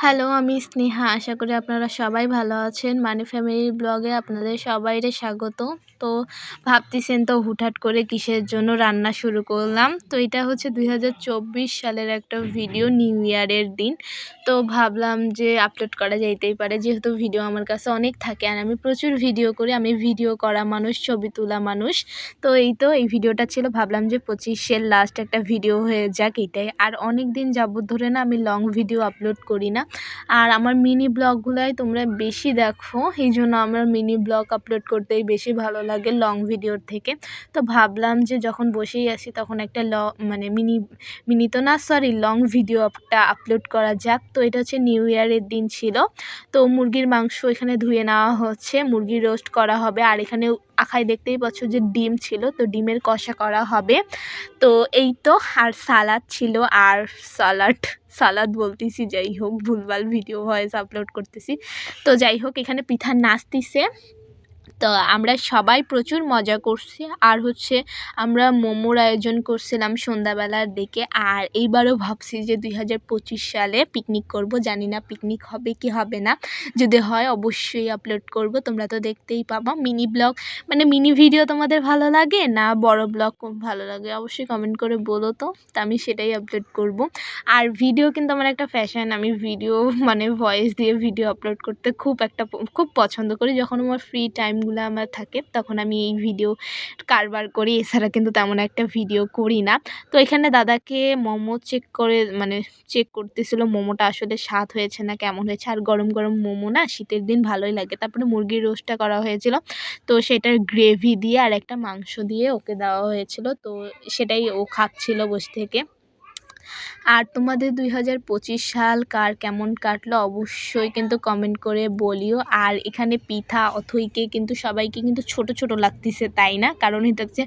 Hello, আমি স্নেহা। আশা করি আপনারা সবাই ভালো আছেন। মানি ফ্যামিলি ব্লগে আপনাদের সবাইরে স্বাগত। তো ভাবতেছেন তো হুটহাট করে কিসের জন্য রান্না শুরু করলাম। তো এটা হচ্ছে ২০২৪ সালের একটা ভিডিও, নিউ ইয়ারের দিন। তো ভাবলাম যে আপলোড করা যাইতেই পারে, যেহেতু ভিডিও আমার কাছে অনেক থাকে আর আমি প্রচুর ভিডিও করি। আমি ভিডিও করা মানুষ, ছবি তোলা মানুষ। তো এই ভিডিওটা ছিল, ভাবলাম যে ২৫-এর লাস্ট একটা ভিডিও হয়ে যাক এটাই। আর অনেক দিন যাবত ধরে না আমি লং ভিডিও আপলোড করি না। আর আমার মিনি ব্লগগুলাই তোমরা বেশি দেখো, এই জন্য আমার মিনি ব্লগ আপলোড করতেই বেশি ভালো লাগে লং ভিডিওর থেকে। তো ভাবলাম যে যখন বসেই আছি তখন একটা মানে মিনি তো না, সরি, লং ভিডিও একটা আপলোড করা যাক। তো এটা হচ্ছে নিউ ইয়ারের দিন ছিল। তো মুরগির মাংস এখানে ধুয়ে নেওয়া হচ্ছে, মুরগি রোস্ট করা হবে। আর এখানে আখায় দেখতেই পাচ্ছ যে ডিম ছিল, তো ডিমের কষা করা হবে। তো এই তো, আর সালাদ ছিল। আর সালাদ বলতেছি, যাই হোক, ভুলভাল ভিডিও ভয়েস আপলোড করতেছি। তো যাই হোক, এখানে পিঠা নাচতিছে। তো আমরা সবাই প্রচুর মজা করছি। আর হচ্ছে আমরা মোমোর আয়োজন করছিলাম সন্ধ্যাবেলার দিকে। আর এইবারও ভাবছি যে ২০২৫ সালে পিকনিক করব। জানি না পিকনিক হবে কি হবে না, যদি হয় অবশ্যই আপলোড করব, তোমরা তো দেখতেই পাবা। মিনি ব্লগ মানে মিনি ভিডিও তোমাদের ভালো লাগে না বড় ব্লগ ভালো লাগে, অবশ্যই কমেন্ট করে বলো তো আমি সেটাই আপলোড করব। আর ভিডিও কিন্তু আমার একটা ফ্যাশন, আমি ভিডিও মানে ভয়েস দিয়ে ভিডিও আপলোড করতে খুব পছন্দ করি। যখন আমার ফ্রি টাইমগুলো আমার থাকে তখন আমি এই ভিডিও কারবার করি, এছাড়া কিন্তু তেমন একটা ভিডিও করি না। তো এখানে দাদাকে মোমো চেক করতেছিল মোমোটা আসলে স্বাদ হয়েছে না কেমন হয়েছে। আর গরম গরম মোমো না শীতের দিন ভালোই লাগে। তারপরে মুরগির রোস্টটা করা হয়েছিল, তো সেটার গ্রেভি দিয়ে আর একটা মাংস দিয়ে ওকে দেওয়া হয়েছিল। তো সেটাই ও খাচ্ছিল বসে থেকে। আর তোমাদের ২০২৫ সাল কার কেমন কাটলো অবশ্যই কিন্তু কমেন্ট করে বলিও। আর এখানে পিঠা অথইকে কিন্তু সবাইকে কিন্তু ছোট ছোট লাগতেছে, তাই না? কারণ এটা হচ্ছে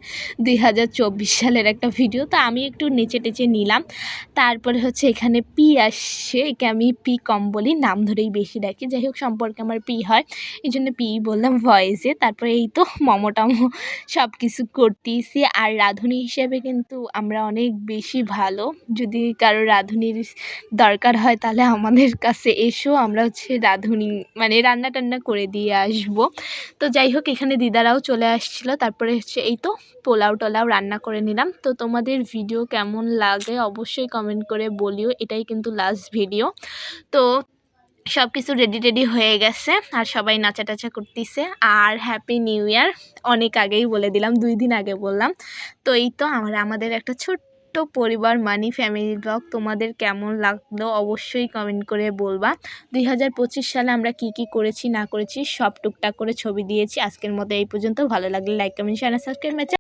২০২৪ সালের একটা ভিডিও। তো আমি একটু নেচে টেচে নিলাম। তারপরে হচ্ছে এখানে পি আসছে, একে আমি পি কম বলি, নাম ধরেই বেশি ডাকি। যাই হোক, সম্পর্কে আমার পি হয়, এই জন্য পি বললাম ভয়েসে। তারপরে এই তো মমো সব কিছু করতেছি। আর রাঁধুনি হিসেবে কিন্তু আমরা অনেক বেশি ভালো। যদি কারো রাঁধুনির দরকার হয় তাহলে আমাদের কাছে এসো, আমরা হচ্ছে রাঁধুনি মানে রান্না টান্না করে দিয়ে আসবো। তো যাই হোক, এখানে দিদারাও চলে আসছিলো। তারপরে হচ্ছে এই তো পোলাও টোলাও রান্না করে নিলাম। তো তোমাদের ভিডিও কেমন লাগে অবশ্যই কমেন্ট করে বলিও, এটাই কিন্তু লাস্ট ভিডিও। তো সব কিছু রেডি হয়ে গেছে আর সবাই নাচা টাচা করতেছে। আর হ্যাপি নিউ ইয়ার অনেক আগেই বলে দিলাম, 2 দিন আগে বললাম। তো এই তো আমাদের একটা ছোট্ট পরিবার মানি ফ্যামিলি ব্লগ, তোমাদের কেমন লাগলো অবশ্যই কমেন্ট করে বলবা। ২০২৫ সালে আমরা কি করেছি না করেছি সব টুকটাক করে ছবি দিয়েছি। আজকের মতো এই পর্যন্ত। ভালো লাগলে লাইক, কমেন্ট, শেয়ার, সাবস্ক্রাইব।